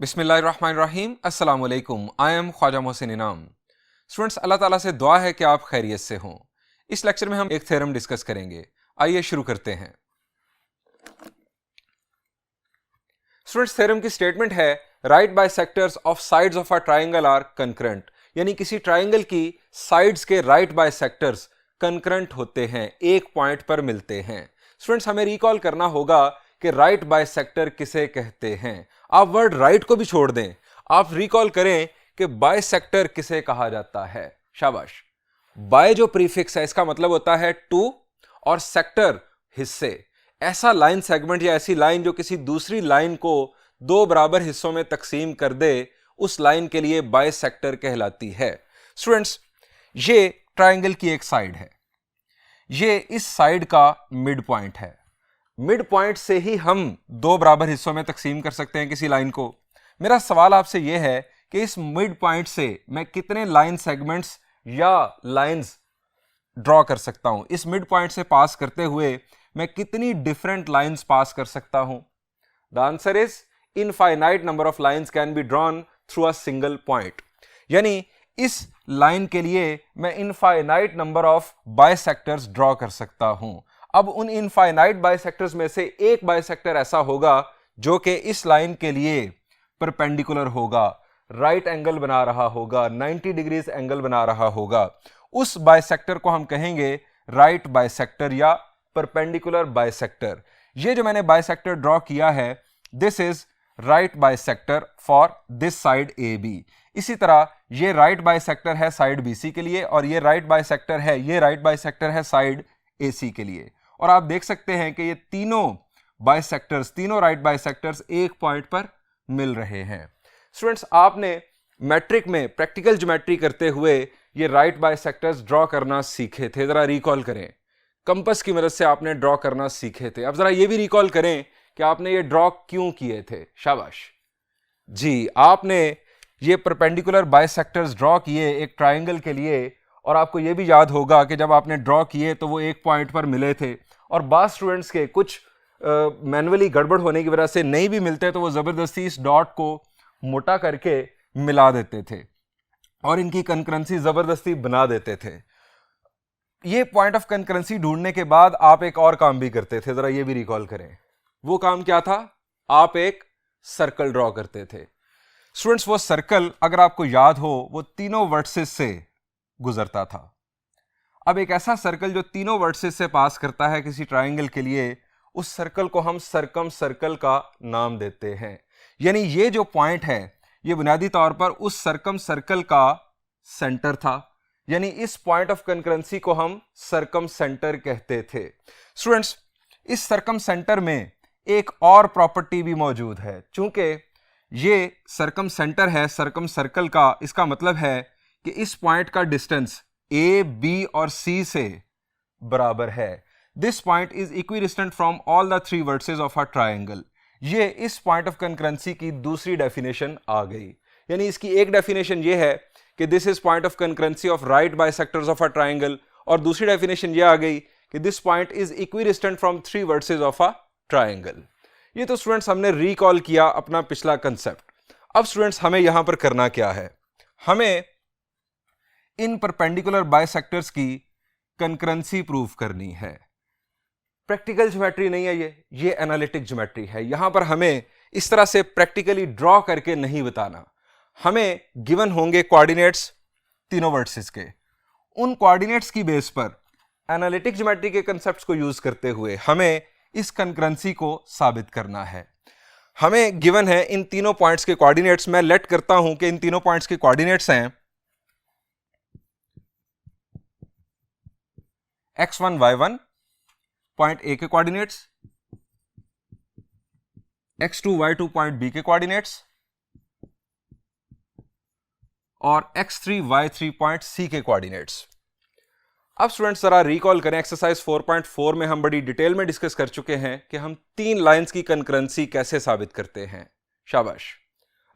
बिस्मिल्लाहिर्रहमानिर्रहीम, अस्सलाम वालेकुम। आई एम ख्वाजा मोहसिन इनाम। स्टूडेंट्स, अल्लाह ताला से दुआ है कि आप खैरियत से हों। इस लेक्चर में हम एक थ्योरम डिस्कस करेंगे। आइए शुरू करते हैं। स्टूडेंट्स, थ्योरम की स्टेटमेंट है right bisectors of sides of a triangle are concurrent, यानी किसी ट्राइंगल की साइड्स के राइट बाइसेक्टर्स कंकरेंट होते हैं, एक पॉइंट पर मिलते हैं। स्टूडेंट्स, हमें रिकॉल करना होगा कि राइट बाइसेक्टर किसे कहते हैं। आप वर्ड राइट को भी छोड़ दें, आप रिकॉल करें कि बाइसेक्टर किसे कहा जाता है। शाबाश। बाय जो प्रीफिक्स है इसका मतलब होता है टू, और सेक्टर हिस्से। ऐसा लाइन सेगमेंट या ऐसी लाइन जो किसी दूसरी लाइन को दो बराबर हिस्सों में तकसीम कर दे, उस लाइन के लिए बाइसेक्टर कहलाती है। स्टूडेंट्स, ये ट्राइंगल की एक साइड है, ये इस साइड का मिड पॉइंट है। मिड पॉइंट से ही हम दो बराबर हिस्सों में तकसीम कर सकते हैं किसी लाइन को। मेरा सवाल आपसे यह है कि इस मिड पॉइंट से मैं कितने लाइन सेगमेंट्स या लाइंस ड्रॉ कर सकता हूं। इस मिड पॉइंट से पास करते हुए मैं कितनी डिफरेंट लाइंस पास कर सकता हूं। The answer is infinite number of lines can be drawn through a single point, यानी इस लाइन के लिए मैं infinite number of bisectors draw कर सकता हूं। अब उन इनफाइनाइट बाइसेक्टर्स में से एक बाइसेक्टर ऐसा होगा जो कि इस लाइन के लिए परपेंडिकुलर होगा, राइट एंगल बना रहा होगा, 90 डिग्रीज एंगल बना रहा होगा। उस बाइसेक्टर को हम कहेंगे राइट बाइसेक्टर या परपेंडिकुलर बाइसेक्टर। ये जो मैंने बाइसेक्टर ड्रॉ किया है, this is right bisector for this side A B. इसी तरह ये राइट बाइसेक्टर है साइड बी सी के लिए, और ये राइट बाइसेक्टर है, ये राइट बाइसेक्टर है साइड ए सी के लिए। और आप देख सकते हैं कि ये तीनों बाइसेक्टर्स, तीनों राइट बाइसेक्टर्स एक पॉइंट पर मिल रहे हैं। स्टूडेंट्स, आपने मैट्रिक में प्रैक्टिकल ज्योमेट्री करते हुए ये राइट बाइसेक्टर्स ड्रॉ करना सीखे थे। जरा रिकॉल करें, कंपास की मदद से आपने ड्रॉ करना सीखे थे। अब जरा ये भी रिकॉल करें कि आपने ये ड्रॉ क्यों किए थे। शाबाश जी, आपने ये परपेंडिकुलर बाइसेक्टर्स ड्रॉ किए एक ट्राइंगल के लिए, और आपको ये भी याद होगा कि जब आपने ड्रॉ किए तो वो एक पॉइंट पर मिले थे, और बास स्टूडेंट्स के कुछ मैनुअली गड़बड़ होने की वजह से नहीं भी मिलते तो वो ज़बरदस्ती इस डॉट को मोटा करके मिला देते थे और इनकी कंकरेंसी ज़बरदस्ती बना देते थे। ये पॉइंट ऑफ कंकरेंसी ढूंढने के बाद आप एक और काम भी करते थे, ज़रा ये भी रिकॉल करें। वो काम क्या था? आप एक सर्कल ड्रॉ करते थे। स्टूडेंट्स, वो सर्कल अगर आपको याद हो वो तीनों वर्टिसेस से गुजरता था। अब एक ऐसा सर्कल जो तीनों वर्टिसेस से पास करता है किसी ट्राइंगल के लिए, उस सर्कल को हम सर्कम सर्कल का नाम देते हैं। यानी ये जो पॉइंट है ये बुनियादी तौर पर उस सर्कम सर्कल का सेंटर था, यानी इस पॉइंट ऑफ कंकरेंसी को हम सर्कम सेंटर कहते थे। स्टूडेंट्स, इस सर्कम सेंटर में एक और प्रॉपर्टी भी मौजूद है। चूंकि ये सर्कम सेंटर है सर्कम सर्कल का, इसका मतलब है कि इस पॉइंट का डिस्टेंस ए, बी और सी से बराबर है। This point is equidistant from all the three vertices of a triangle. ये इस पॉइंट ऑफ कंकरेंसी की दूसरी डेफिनेशन आ गई। यानी इसकी एक डेफिनेशन ये है कि this is point of concurrency of right bisectors of a triangle, और दूसरी डेफिनेशन ये आ गई कि this point is equidistant from three vertices of a triangle. ये तो स्टूडेंट्स हमने रिकॉल किया अपना पिछला कंसेप्ट। अब स्टूडेंट्स, हमें यहां पर करना क्या है? हमें इन परपेंडिकुलर बाइसेक्टर्स की कंकरेंसी प्रूव करनी है। प्रैक्टिकल ज्योमेट्री नहीं है ये एनालिटिक ज्योमेट्री है। यहां पर हमें इस तरह से प्रैक्टिकली ड्रॉ करके नहीं बताना। हमें गिवन होंगे कोऑर्डिनेट्स तीनों वर्टिसेस के, उन कोऑर्डिनेट्स की बेस पर एनालिटिक ज्योमेट्री के कंसेप्ट्स को यूज करते हुए हमें इस कंकरेंसी को साबित करना है। हमें गिवन है इन तीनों पॉइंट्स के कोऑर्डिनेट्स। मैं लेट करता हूं कि इन तीनों पॉइंट्स के कोऑर्डिनेट्स हैं x1 y1 पॉइंट ए के coordinates, x2 y2 point B के कोऑर्डिनेट्स, और x3 y3 पॉइंट सी के कोऑर्डिनेट्स। अब स्टूडेंट्स, जरा रिकॉल करें, एक्सरसाइज 4.4 में हम बड़ी डिटेल में डिस्कस कर चुके हैं कि हम तीन लाइंस की कंकरेंसी कैसे साबित करते हैं। शाबाश।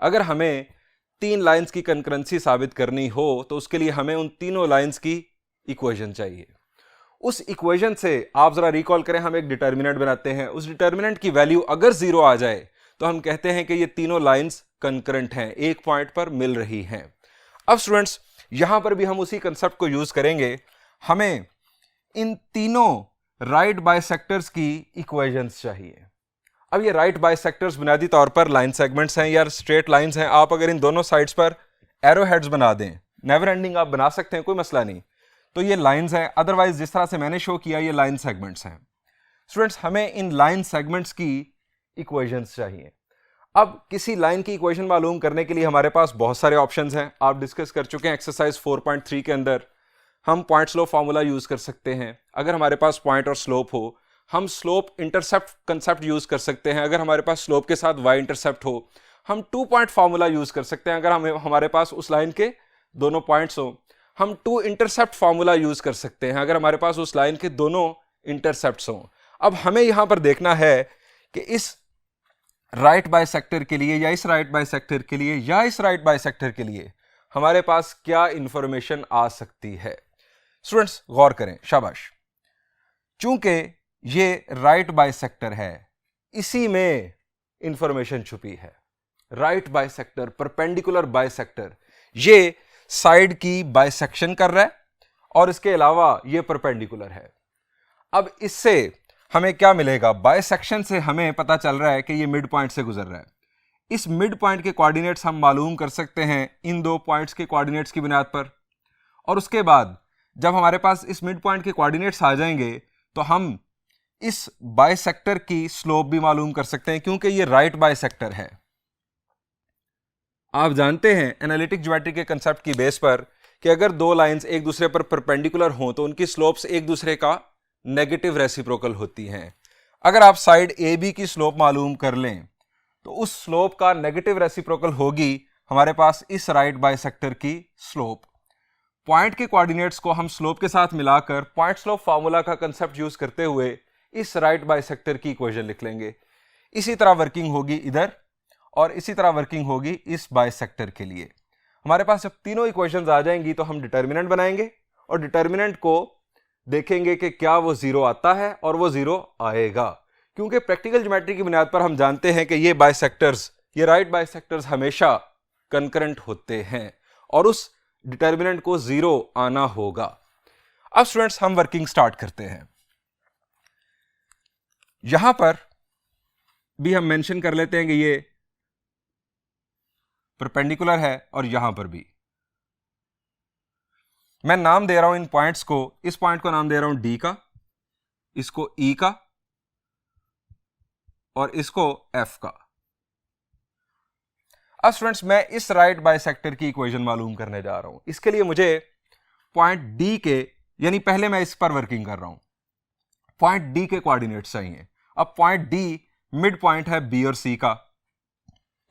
अगर हमें तीन लाइंस की कंकरेंसी साबित करनी हो तो उसके लिए हमें उन तीनों लाइंस की इक्वेशन चाहिए। उस इक्वेशन से आप जरा रिकॉल करें, हम एक डिटर्मिनेंट बनाते हैं। उस डिटर्मिनेंट की वैल्यू अगर जीरो आ जाए तो हम कहते हैं कि ये तीनों लाइंस कंकरेंट हैं, एक पॉइंट पर मिल रही हैं। अब स्टूडेंट्स यहां पर भी हम उसी कंसेप्ट को यूज करेंगे। हमें इन तीनों राइट बाइसेक्टर्स की इक्वेशंस चाहिए। अब ये राइट बाइसेक्टर्स बुनियादी तौर पर लाइन सेगमेंट्स हैं या स्ट्रेट लाइंस हैं। आप अगर इन दोनों साइड्स पर एरो हेड्स बना दें, नेवर एंडिंग आप बना सकते हैं, कोई मसला नहीं, तो ये लाइंस हैं। अदरवाइज जिस तरह से मैंने शो किया ये लाइन सेगमेंट्स हैं। स्टूडेंट्स हमें इन लाइन सेगमेंट्स की इक्वेशंस चाहिए। अब किसी लाइन की इक्वेशन मालूम करने के लिए हमारे पास बहुत सारे ऑप्शंस हैं, आप डिस्कस कर चुके हैं एक्सरसाइज 4.3 के अंदर। हम पॉइंट स्लोप फार्मूला यूज कर सकते हैं अगर हमारे पास पॉइंट और स्लोप हो। हम स्लोप इंटरसेप्ट कंसेप्ट यूज कर सकते हैं अगर हमारे पास स्लोप के साथ वाई इंटरसेप्ट हो। हम 2 पॉइंट फार्मूला यूज कर सकते हैं अगर हमारे पास उस लाइन के दोनों पॉइंट्स हो। हम 2 इंटरसेप्ट फार्मूला यूज कर सकते हैं अगर हमारे पास उस लाइन के दोनों इंटरसेप्ट्स हो। अब हमें यहां पर देखना है कि इस राइट बाइसेक्टर के लिए या इस राइट बाइसेक्टर के लिए या इस राइट बाइसेक्टर के लिए हमारे पास क्या इंफॉर्मेशन आ सकती है। स्टूडेंट्स गौर करें, शाबाश। चूंकि ये राइट बाइसेक्टर है, इसी में इंफॉर्मेशन छुपी है। राइट बाइसेक्टर, परपेंडिकुलर बाइसेक्टर, ये साइड की बाइसेक्शन कर रहा है और इसके अलावा ये परपेंडिकुलर है। अब इससे हमें क्या मिलेगा? बाइसेक्शन से हमें पता चल रहा है कि ये मिड पॉइंट से गुजर रहा है। इस मिड पॉइंट के कोऑर्डिनेट्स हम मालूम कर सकते हैं इन दो पॉइंट्स के कोऑर्डिनेट्स की बुनियाद पर। और उसके बाद जब हमारे पास इस मिड पॉइंट के कोऑर्डिनेट्स आ जाएंगे तो हम इस बाइसेक्टर की स्लोप भी मालूम कर सकते हैं, क्योंकि ये राइट बाइसेक्टर है। आप जानते हैं एनालिटिक ज्योमेट्री के कंसेप्ट की बेस पर कि अगर दो लाइंस एक दूसरे पर परपेंडिकुलर हों तो उनकी स्लोप्स एक दूसरे का नेगेटिव रेसिप्रोकल होती हैं। अगर आप साइड ए बी की स्लोप मालूम कर लें तो उस स्लोप का नेगेटिव रेसिप्रोकल होगी हमारे पास इस राइट बाइसेक्टर की स्लोप। पॉइंट के कोऑर्डिनेट्स को हम स्लोप के साथ मिलाकर पॉइंट स्लोप फार्मूला का कंसेप्ट यूज करते हुए इस राइट बाइसेक्टर की इक्वेशन लिख लेंगे। इसी तरह वर्किंग होगी इधर और इसी तरह वर्किंग होगी इस बाइसेक्टर के लिए। हमारे पास जब तीनों इक्वेशंस आ जाएंगी तो हम डिटर्मिनेंट बनाएंगे और डिटर्मिनेंट को देखेंगे कि क्या वो जीरो आता है, और वो जीरो आएगा, क्योंकि प्रैक्टिकल ज्योमेट्री की बुनियाद पर हम जानते हैं कि ये बाइसेक्टर्स, ये राइट बाइसेक्टर्स हमेशा कंकरेंट होते हैं और उस डिटर्मिनेंट को जीरो आना होगा। अब स्टूडेंट्स हम वर्किंग स्टार्ट करते हैं। यहां पर भी हम मेंशन कर लेते हैं कि ये परपेंडिकुलर है और यहां पर भी। मैं नाम दे रहा हूं इन पॉइंट्स को, इस पॉइंट को नाम दे रहा हूं डी का, इसको ई का और इसको एफ का। अब स्टूडेंट्स मैं इस राइट बाइसेक्टर की इक्वेशन मालूम करने जा रहा हूं। इसके लिए मुझे पॉइंट डी के, यानी पहले मैं इस पर वर्किंग कर रहा हूं, पॉइंट डी के कोऑर्डिनेट्स चाहिए। अब पॉइंट डी मिड पॉइंट है बी और सी का।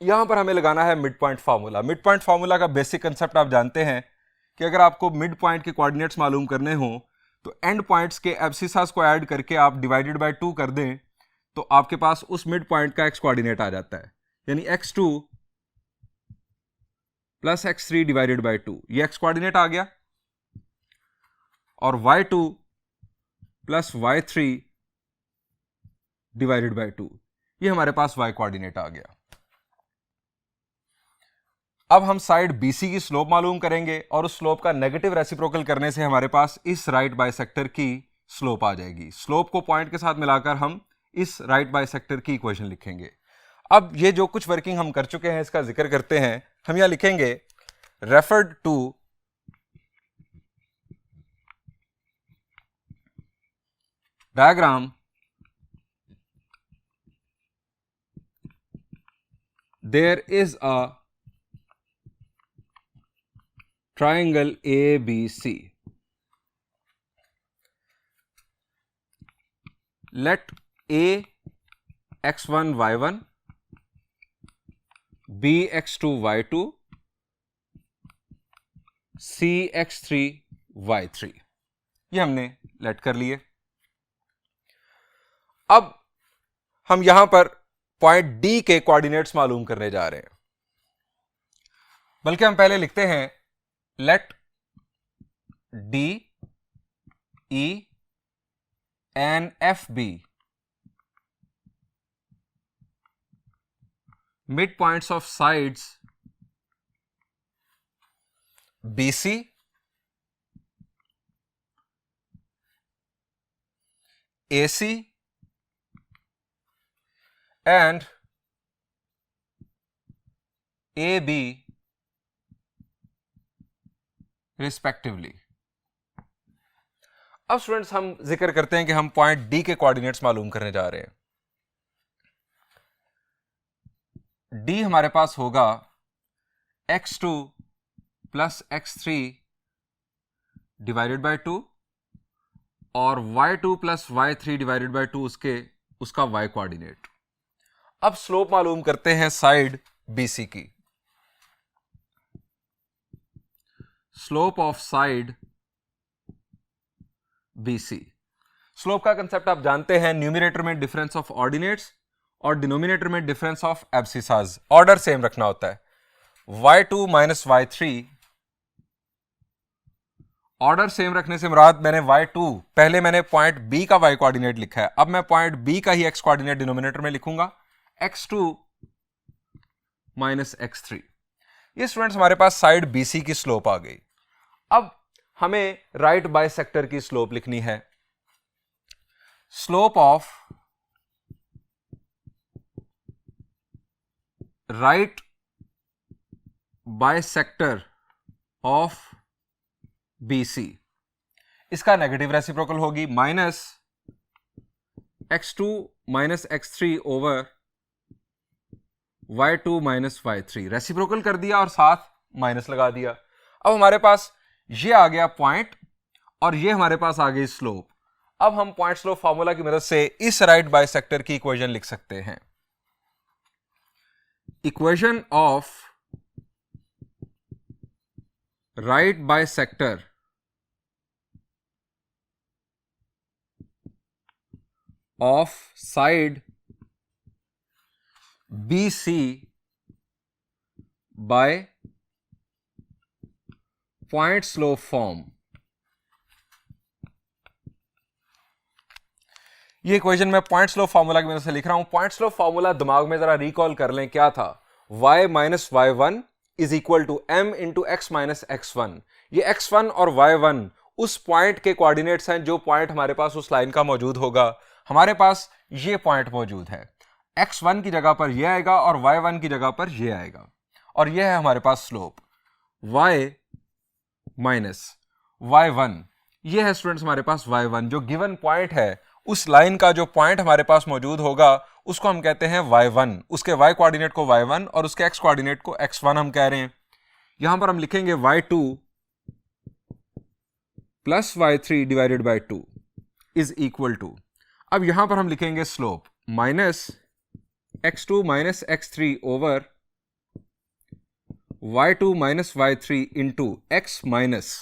यहां पर हमें लगाना है mid point formula. Mid point formula का बेसिक कंसेप्ट आप जानते हैं कि अगर आपको मिड पॉइंट के कोऑर्डिनेट्स मालूम करने हो तो एंड पॉइंट्स के एब्सिसास को ऐड करके आप डिवाइडेड बाय 2 कर दें तो आपके पास उस मिड पॉइंट का एक्स कोऑर्डिनेट आ जाता है, यानी x2 plus x3 divided by 2, ये एक्स कोऑर्डिनेट आ गया, और y2 plus y3 divided by 2, ये हमारे पास y कोऑर्डिनेट आ गया। अब हम साइड BC की स्लोप मालूम करेंगे और उस स्लोप का नेगेटिव रेसिप्रोकल करने से हमारे पास इस राइट बाइसेक्टर की स्लोप आ जाएगी। स्लोप को पॉइंट के साथ मिलाकर हम इस राइट बाइसेक्टर की इक्वेशन लिखेंगे। अब ये जो कुछ वर्किंग हम कर चुके हैं इसका जिक्र करते हैं। हम यहां लिखेंगे referred to diagram there is a triangle ABC. Let A x1 y1, B x2 y2, C x3 y3, ये हमने लेट कर लिए। अब हम यहां पर पॉइंट D के कोऑर्डिनेट्स मालूम करने जा रहे हैं, बल्कि हम पहले लिखते हैं let D E and F be mid points of sides BC AC and AB respectively. अब स्टूडेंट्स हम जिक्र करते हैं कि हम पॉइंट डी के कोऑर्डिनेट्स मालूम करने जा रहे हैं। डी हमारे पास होगा x2 plus x3 divided by 2 और y2 plus y3 divided by 2 उसका y कोऑर्डिनेट। अब स्लोप मालूम करते हैं साइड BC की। Slope of side BC। Slope का कंसेप्ट आप जानते हैं, न्यूमरेटर में डिफरेंस ऑफ ऑर्डिनेट्स और डिनोमिनेटर में डिफरेंस ऑफ एब्सिसाज। ऑर्डर सेम रखना होता है। y2 minus y3, order same रखने से मुराद मैंने y2 पहले मैंने पॉइंट B का y कोऑर्डिनेट लिखा है, अब मैं पॉइंट B का ही x कोऑर्डिनेट डिनोमिनेटर में लिखूंगा, x2 माइनस x3। ये स्टूडेंट्स हमारे पास साइड BC की स्लोप आ गई। अब हमें राइट बाइसेक्टर की स्लोप लिखनी है। Slope of right bisector of BC, इसका नेगेटिव रेसिप्रोकल होगी minus x2 minus x3 over y2 minus y3। Reciprocal कर दिया और साथ माइनस लगा दिया। अब हमारे पास ये आ गया पॉइंट और ये हमारे पास आ गई स्लोप। अब हम पॉइंट स्लोप फॉर्मूला की मदद से इस राइट बाइसेक्टर की इक्वेशन लिख सकते हैं। Equation of right bisector of side BC by point slope form. ये इक्वेशन मैं पॉइंट स्लोप फॉर्मूला की मदद से लिख रहा हूं। पॉइंट स्लोप फॉर्मूला दिमाग में जरा रिकॉल कर लें, क्या था? y minus y1 is equal to m into x minus x1। ये x1 और y1 उस पॉइंट के कोऑर्डिनेट्स हैं जो पॉइंट हमारे पास उस लाइन का मौजूद होगा। हमारे पास ये पॉइंट मौजूद है, x1 की जगह पर ये आएगा और y1 की जगह पर ये आएगा, और ये है हमारे पास स्लोप y माइनस y1। ये है स्टूडेंट्स हमारे पास y1, जो गिवन पॉइंट है उस लाइन का जो पॉइंट हमारे पास मौजूद होगा उसको हम कहते हैं y1। उसके y कोऑर्डिनेट को y1 और उसके x कोऑर्डिनेट को x1 हम कह रहे हैं। यहां पर हम लिखेंगे y2 plus y3 divided by 2 is equal to, अब यहां पर हम लिखेंगे slope minus x2 minus x3 over y2 minus y3 into x minus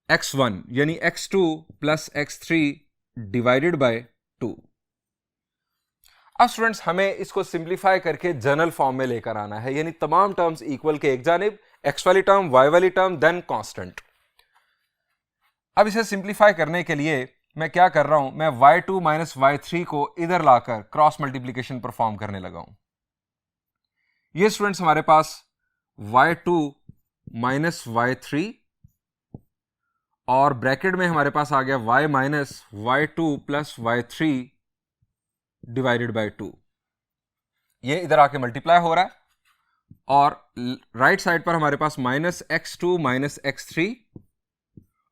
x1, यानी x2 plus x3 divided by 2। अब स्टूडेंट्स हमें इसको सिंप्लीफाई करके जनरल फॉर्म में लेकर आना है, यानी तमाम टर्म्स इक्वल के एक जानिब, x वाली टर्म, y वाली टर्म, देन कांस्टेंट। अब इसे सिंप्लीफाई करने के लिए मैं क्या कर रहा हूं, मैं y2 माइनस y3 को इधर लाकर क्रॉस मल्टीप्लीकेशन परफॉर्म करने लगा हूं। ये स्टूडेंट्स हमारे पास y2 माइनस y3 और ब्रैकेट में हमारे पास आ गया y minus y2 plus y3 divided by 2। ये इधर आके मल्टीप्लाई हो रहा है और राइट साइड पर हमारे पास माइनस x2 माइनस x3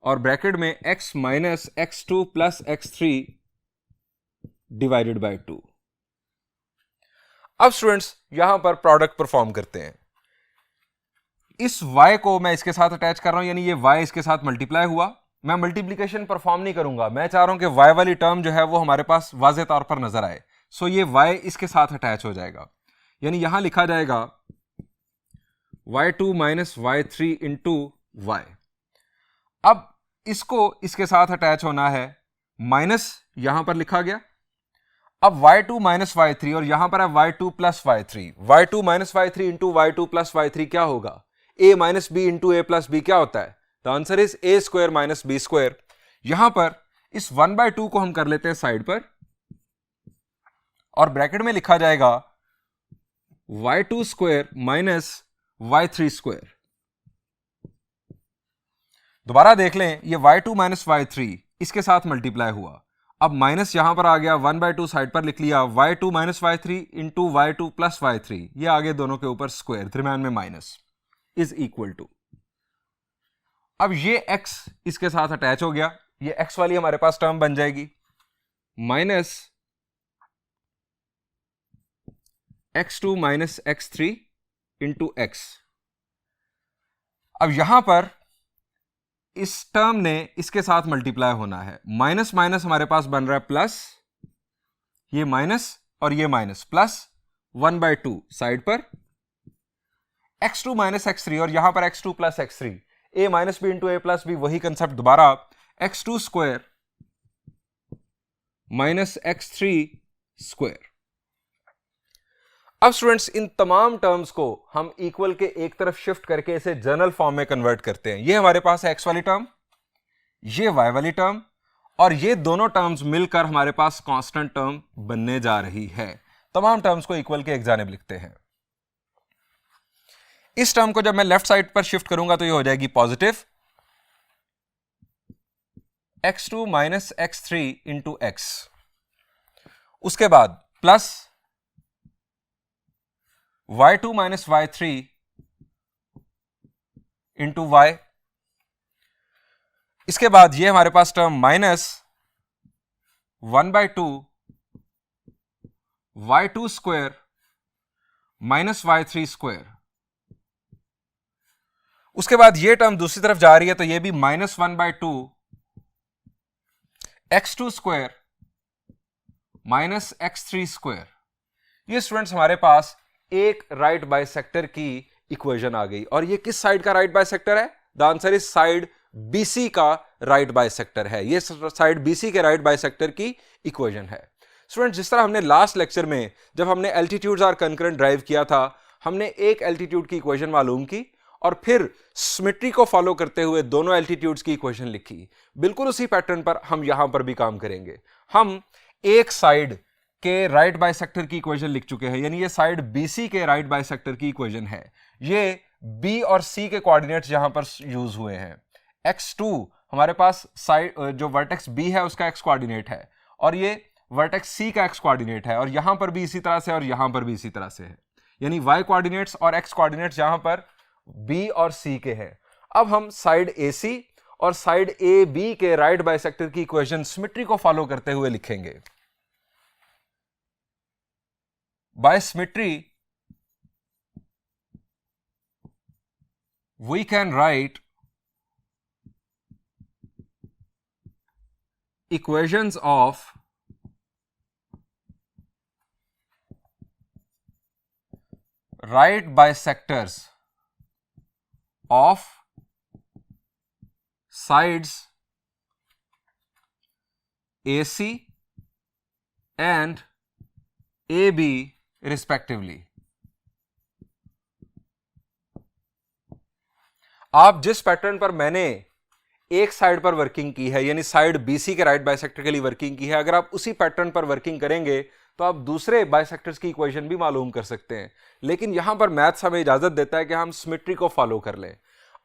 और ब्रैकेट में x minus x2 plus x3 divided by 2। अब स्टूडेंट्स यहां पर प्रोडक्ट परफॉर्म करते हैं। इस y को मैं इसके साथ अटैच कर रहा हूं, यानी ये y इसके साथ मल्टीप्लाई हुआ। मैं मल्टीप्लिकेशन परफॉर्म नहीं करूंगा, मैं चाह रहा हूं कि y वाली टर्म जो है वो हमारे पास वाज़े तौर पर नजर आए। सो ये y इसके साथ अटैच हो जाएगा, यानी यहां लिखा जाएगा y2 minus y3 into y। अब इसको इसके साथ अटैच होना है, माइनस यहां पर लिखा गया। अब y2 माइनस y3 और यहां पर है y2 plus y3। y2 minus y3 into y2 plus y3 क्या होगा? a minus b into a plus b क्या होता है? The answer is a square minus b square. यहां पर इस 1/2 को हम कर लेते हैं साइड पर और ब्रैकेट में लिखा जाएगा y2 square minus y3 square. दोबारा देख लें, ये y2 माइनस y3 इसके साथ मल्टीप्लाई हुआ, अब माइनस यहां पर आ गया, 1/2 साइड पर लिख लिया, y2 minus y3 into y2 plus y3, ये आगे दोनों के ऊपर स्क्वायर, दरम्यान में माइनस, इज इक्वल टू, अब ये x इसके साथ अटैच हो गया, ये x वाली हमारे पास टर्म बन जाएगी minus x2 minus x3 into x। अब यहां पर इस टर्म ने इसके साथ मल्टीप्लाई होना है, माइनस माइनस हमारे पास बन रहा है प्लस, ये माइनस और ये माइनस, प्लस 1/2 साइड पर x2 माइनस x3 और यहां पर x2 plus x3, a minus B into A plus B, वही कंसेप्ट दोबारा, x2 square minus x3 square. अब स्टूडेंट्स इन तमाम टर्म्स को हम इक्वल के एक तरफ शिफ्ट करके इसे जनरल फॉर्म में कन्वर्ट करते हैं। ये हमारे पास है x वाली टर्म, ये y वाली टर्म, और ये दोनों टर्म्स मिलकर हमारे पास कांस्टेंट टर्म बनने जा रही है। तमाम टर्म्स को इक्वल के एक जानिब लिखते हैं। इस टर्म को जब मैं लेफ्ट साइड पर शिफ्ट करूंगा तो ये हो जाएगी positive x2 minus x3 into x, उसके बाद plus y2 minus y3 into y, इसके बाद ये हमारे पास term minus 1/2 y2 square minus y3 square, उसके बाद ये टर्म दूसरी तरफ जा रही है तो ये भी minus 1/2 x2 square minus x3 square. ये स्टूडेंट्स हमारे पास एक राइट बाइसेक्टर की इक्वेशन आ गई, और ये किस साइड का राइट बाइसेक्टर है? The answer is side BC का राइट बाइसेक्टर है। ये साइड BC के राइट बाइसेक्टर की इक्वेशन है। स्टूडेंट्स जिस तरह हमने लास्ट लेक्चर में जब हमने एल्टीट्यूड्स आर कंकरेंट ड्राइव किया था, हमने एक एल्टीट्यूड की इक्वेशन मालूम की और फिर सिमेट्री को फॉलो करते हुए दोनों एल्टीट्यूड्स की इक्वेशन लिखी। बिल्कुल उसी पैटर्न पर हम यहां पर भी काम करेंगे। हम एक साइड के राइट बाइसेक्टर की इक्वेशन लिख चुके हैं, यानी ये साइड BC के राइट बाइसेक्टर की इक्वेशन है। ये B और C के कोऑर्डिनेट्स यहां पर यूज हुए हैं। x2 हमारे पास साइड जो वर्टेक्स B है उसका x कोऑर्डिनेट है, और ये वर्टेक्स C का x कोऑर्डिनेट है, और यहां पर भी इसी तरह से और यहां पर भी इसी तरह से है, यानी y कोऑर्डिनेट्स और x कोऑर्डिनेट्स यहां पर B और C के हैं। अब हम साइड AC और साइड AB के राइट बाइसेक्टर की इक्वेशन सिमेट्री को फॉलो करते हुए लिखेंगे। By symmetry, we can write equations of right bisectors of sides AC and AB respectively. आप जिस पैटर्न पर मैंने एक साइड पर वर्किंग की है, यानी साइड BC के राइट बाइसेक्टर के लिए वर्किंग की है, अगर आप उसी पैटर्न पर वर्किंग करेंगे तो आप दूसरे बाइसेक्टर्स की इक्वेशन भी मालूम कर सकते हैं। लेकिन यहां पर मैथ्स हमें इजाजत देता है कि हम सिमेट्री को फॉलो कर लें।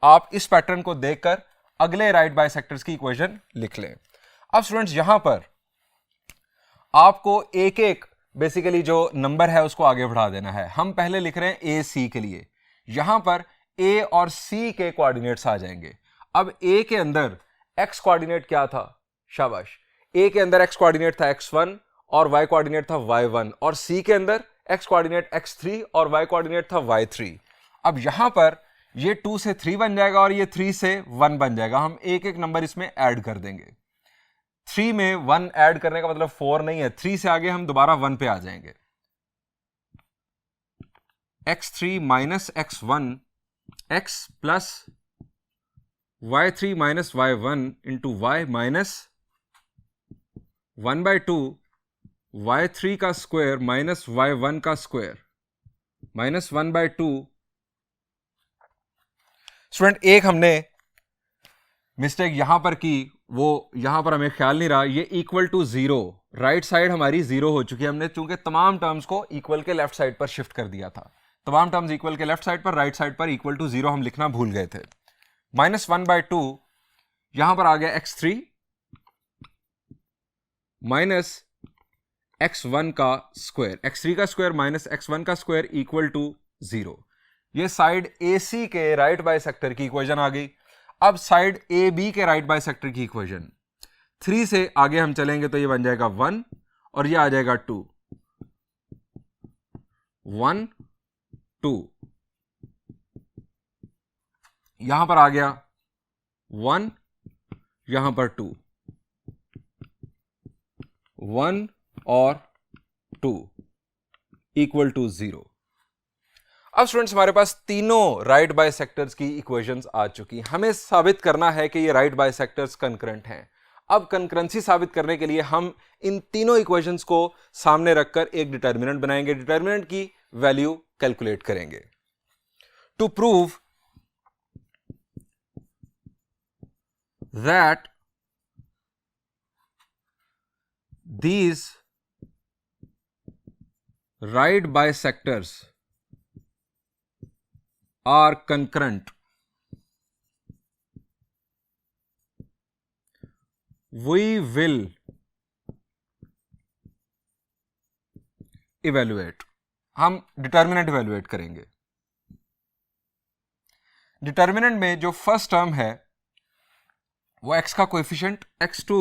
आप इस पैटर्न को देखकर अगले राइट बाइसेक्टर्स की इक्वेशन लिख लें। अब स्टूडेंट्स यहां पर आपको एक एक बेसिकली जो नंबर है उसको आगे बढ़ा देना है। हम पहले लिख रहे हैं AC के लिए, यहां पर A और C के कोऑर्डिनेट्स आ जाएंगे। अब A के अंदर x कोऑर्डिनेट क्या था? शाबाश, A के अंदर x कोऑर्डिनेट था x1 और y कोऑर्डिनेट था y1, और C के अंदर x कोऑर्डिनेट x3 और y कोऑर्डिनेट था y3। अब यहां पर ये 2 से 3 बन जाएगा और ये 3 से 1 बन जाएगा। हम एक एक नंबर इसमें ऐड कर देंगे। 3 में 1 ऐड करने का मतलब 4 नहीं है, 3 से आगे हम दोबारा 1 पे आ जाएंगे। x3 minus x1 x plus y3 minus y1 into y minus 1/2 y3 का स्क्वायर माइनस y1 का स्क्वायर माइनस 1/2। स्टूडेंट एक हमने मिस्टेक यहां पर की, वो यहां पर हमें ख्याल नहीं रहा, ये इक्वल टू 0 राइट साइड हमारी जीरो हो चुकी है, हमने चूंकि तमाम टर्म्स को इक्वल के लेफ्ट साइड पर शिफ्ट कर दिया था, तमाम टर्म्स इक्वल के लेफ्ट साइड पर, राइट साइड पर इक्वल टू जीरो हम लिखना भूल गए थे। -1/2 यहां पर आ गया x3 माइनस x1 का स्क्वायर, x3 का स्क्वायर माइनस x1 का स्क्वायर इक्वल टू 0। ये साइड AC के राइट बाइसेक्टर की इक्वेशन आ गई। अब साइड AB के राइट बाइसेक्टर की इक्वेशन, 3 से आगे हम चलेंगे तो ये बन जाएगा 1 और ये आ जाएगा 2, 1 2, यहां पर आ गया 1, यहां पर 2, 1 और 2 इक्वल टू 0। अब स्टूडेंट्स हमारे पास तीनों राइट बाइसेक्टर्स की इक्वेशंस आ चुकी। हमें साबित करना है कि ये राइट बाइसेक्टर्स कंकरेंट हैं। अब कंकरेंसी साबित करने के लिए हम इन तीनों इक्वेशंस को सामने रखकर एक डिटर्मिनेंट बनाएंगे, डिटर्मिनेंट की वैल्यू कैलकुलेट करेंगे। To prove that these right bisectors are concurrent, we will evaluate, हम डिटर्मिनेंट इवेल्युएट करेंगे। डिटर्मिनेंट में जो फर्स्ट टर्म है वो x का कोएफिशिएंट x2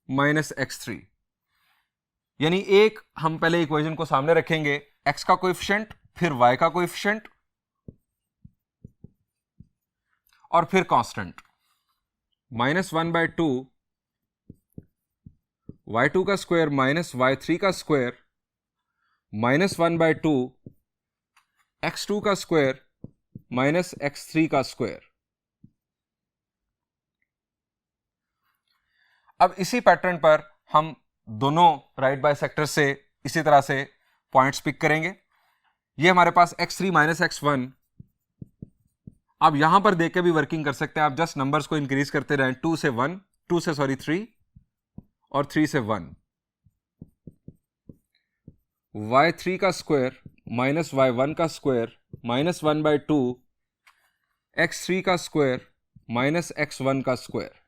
माइनस x3, यानी एक हम पहले इक्वेशन को सामने रखेंगे, x का कोएफिशिएंट, फिर y का कोएफिशिएंट और फिर कांस्टेंट। -1/2 y2 का स्क्वायर माइनस y3 का स्क्वायर -1/2 x2 का स्क्वायर माइनस x3 का स्क्वायर। अब इसी पैटर्न पर हम दोनों राइट बाइसेक्टर से इसी तरह से पॉइंट्स पिक करेंगे। ये हमारे पास x3 माइनस x1, आप यहां पर देख के भी वर्किंग कर सकते हैं, आप जस्ट नंबर्स को इंक्रीज करते रहें, 2 से 3 और 3 से 1। y3 का स्क्वायर माइनस y1 का स्क्वायर -1/2 x3 का स्क्वायर माइनस x1 का स्क्वायर।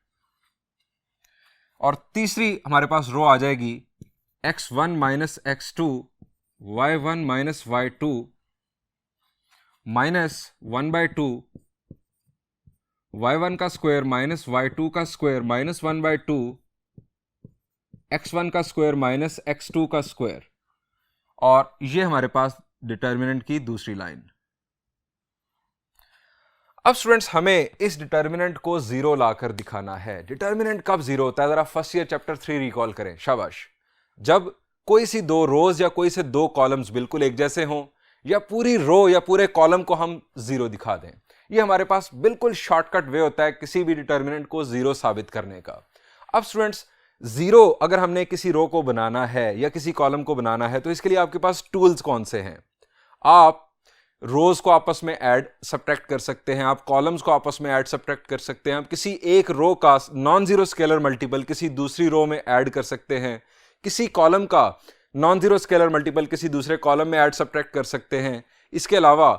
और तीसरी हमारे पास रो आ जाएगी x1 minus x2 y1 minus y2 minus 1/2 y1 का स्क्वायर माइनस y2 का स्क्वायर माइनस 1/2 x1 का स्क्वायर माइनस x2 का स्क्वायर। और ये हमारे पास डिटर्मिनेंट की दूसरी लाइन। अब स्टूडेंट्स हमें इस डिटर्मिनेंट को जीरो लाकर दिखाना है। डिटर्मिनेंट कब जीरो होता है, जरा फर्स्ट ईयर चैप्टर 3 रिकॉल करें, शाबाश। जब कोई सी दो रोज या कोई से दो कॉलम्स बिल्कुल एक जैसे हों, या पूरी रो या पूरे कॉलम को हम जीरो दिखा दें। ये हमारे पास बिल्कुल शॉर्टकट वे होता है किसी भी डिटर्मिनेंट को जीरो साबित करने का। अब स्टूडेंट्स जीरो अगर हमने किसी रो को बनाना है या किसी कॉलम को बनाना है तो इसके लिए आपके पास टूल्स कौन से हैं? आप रोज को आपस में ऐड सब्ट्रैक्ट कर सकते हैं, आप कॉलम्स को आपस में ऐड सब्ट्रैक्ट कर सकते हैं, आप किसी एक रो का नॉन जीरो स्केलर मल्टीपल किसी दूसरी रो में ऐड कर सकते हैं, किसी कॉलम का नॉन जीरो स्केलर मल्टीपल किसी दूसरे कॉलम में ऐड सब्ट्रैक्ट कर सकते हैं। इसके अलावा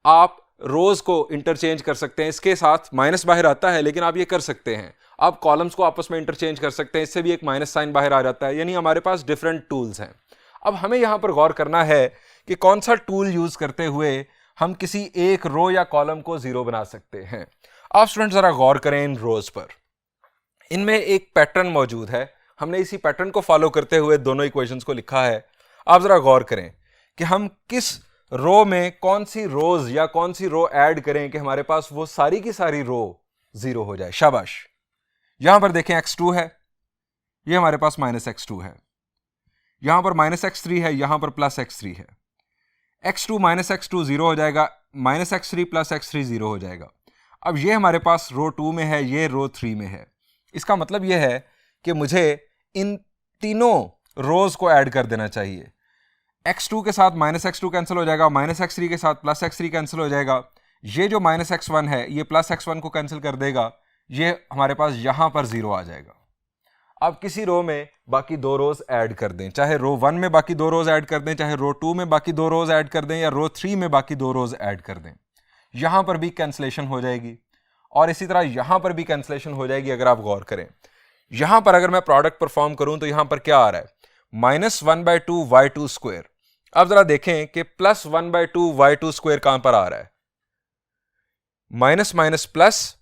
आप रोज को इंटरचेंज कर सकते हैं, इसके साथ माइनस बाहर आता है लेकिन आप ये कर सकते हैं। आप कॉलम्स को आपस में इंटरचेंज कर सकते हैं, इससे भी एक माइनस साइन बाहर आ जाता है। यानी हमारे पास डिफरेंट टूल्स हैं। अब हमें यहां पर गौर करना है कि कौन सा टूल यूज करते हुए हम किसी एक रो या कॉलम को जीरो बना सकते हैं। आप स्टूडेंट जरा गौर करें इन रोज पर, इनमें एक पैटर्न मौजूद है। हमने इसी पैटर्न को फॉलो करते हुए दोनों इक्वेशंस को लिखा है। आप जरा गौर करें कि हम किस रो में कौन सी रोज या कौन सी रो ऐड करें कि हमारे पास वो सारी की सारी रो जीरो हो जाए। शाबाश। यहां पर देखें x2 है, ये हमारे पास माइनस x2 है, यहां पर माइनस x3 है, यहां पर प्लस x3 है। x2 माइनस x2 जीरो हो जाएगा, minus x3 plus x3 zero हो जाएगा। अब ये हमारे पास रो 2 में है, ये रो 3 में है। इसका मतलब ये है कि मुझे इन तीनों रोज को ऐड कर देना चाहिए। x2 के साथ माइनस x2 कैंसिल हो जाएगा, माइनस x3 के साथ प्लस x3 कैंसिल हो जाएगा। ये जो माइनस x1 है ये प्लस x1 को कैंसिल कर देगा, ये हमारे पास यहां पर जीरो आ जाएगा। आप किसी रो में बाकी 2 रोज ऐड कर दें, चाहे रो 1 में बाकी 2 रोज ऐड कर दें, चाहे रो 2 में बाकी 2 रोज ऐड कर दें, या रो 3 में बाकी 2 रोज ऐड कर दें, यहां पर भी कैंसलेशन हो जाएगी और इसी तरह यहां पर भी कैंसलेशन हो जाएगी। अगर आप गौर करें, यहां पर अगर मैं प्रोडक्ट परफॉर्म करूं तो यहां पर क्या आ रहा है, -1/2 y2 स्क्वायर। अब जरा देखें कि +1/2 y2 स्क्वायर कहां पर आ रहा है, minus minus plus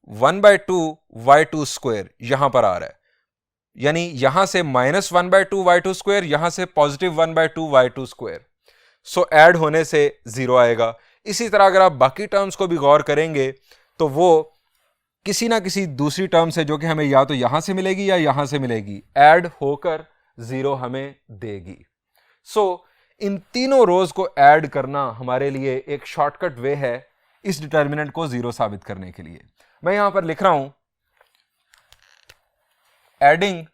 1/2 y2 square यहां पर आ रहा है, यानी यहां से -1/2 y2 स्क्वायर, यहां से +1/2 y2 स्क्वायर। सो ऐड होने से 0 आएगा। इसी तरह अगर आप बाकी टर्म्स को भी गौर करेंगे तो वो किसी ना किसी दूसरी टर्म से, जो कि हमें या तो यहां से मिलेगी या यहां से मिलेगी, ऐड होकर 0 हमें देगी। सो इन तीनों रोज को ऐड करना हमारे लिए एक शॉर्टकट वे है इस डिटर्मिनेंट को 0 साबित करने के लिए। मैं यहां पर लिख रहा हूं, adding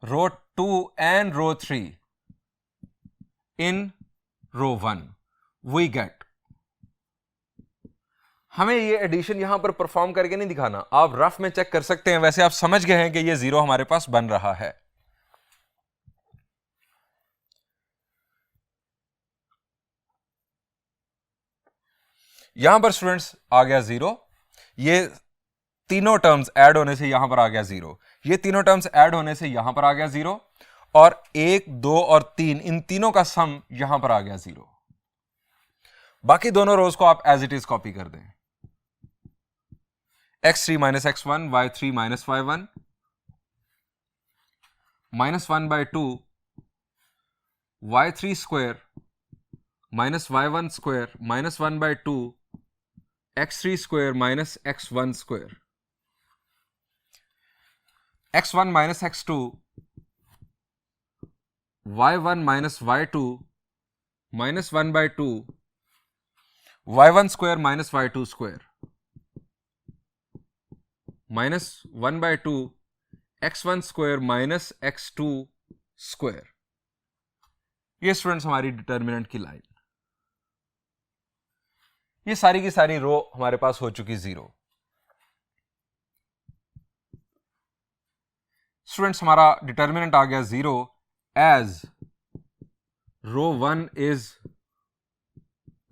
row 2 and row 3 in row 1 we get। हमें ये एडिशन यहां पर परफॉर्म करके नहीं दिखाना, आप रफ में चेक कर सकते हैं। वैसे आप समझ गए हैं कि ये 0 हमारे पास बन रहा है। यहां पर स्टूडेंट्स आ गया 0, ये तीनों टर्म्स ऐड होने से यहां पर आ गया 0, ये तीनों टर्म्स ऐड होने से यहां पर आ गया 0, और 1, 2 और 3 इन तीनों का सम यहां पर आ गया 0। बाकी दोनों रोज को आप एज इट इज कॉपी कर दें, x3 - x1 y3 - y1 -1/2 y3 square -y1 square -1/2 x3 square -x1 square, x1 - x2 y1 - y2 -1/2 y1 square -y2 square -1/2 x1 square -x2 square. ये स्टूडेंट्स हमारी डिटर्मिनेंट की लाइन, ये सारी की सारी रो हमारे पास हो चुकी 0। स्टूडेंट्स हमारा डिटर्मिनेंट आ गया 0 एज रो 1 इज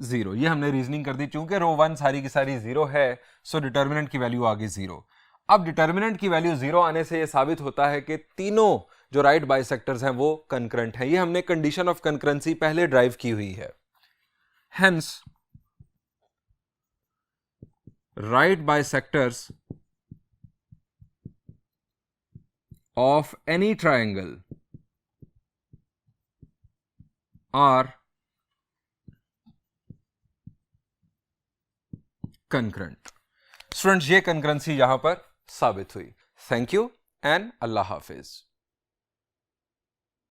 0। ये हमने रीजनिंग कर दी, चूंकि रो 1 सारी की सारी 0 है, सो डिटर्मिनेंट की वैल्यू आ गई 0। अब डिटर्मिनेंट की वैल्यू 0 आने से यह साबित होता है कि तीनों जो राइट बाइसेक्टर्स हैं वो कंकरेंट हैं। ये हमने कंडीशन ऑफ कंकरेंसी पहले ड्राइव की हुई है। Hence right bisectors of any triangle are concurrent। Students ये कंकरेंसी यहां पर साबित हुई। Thank you and Allah Hafiz.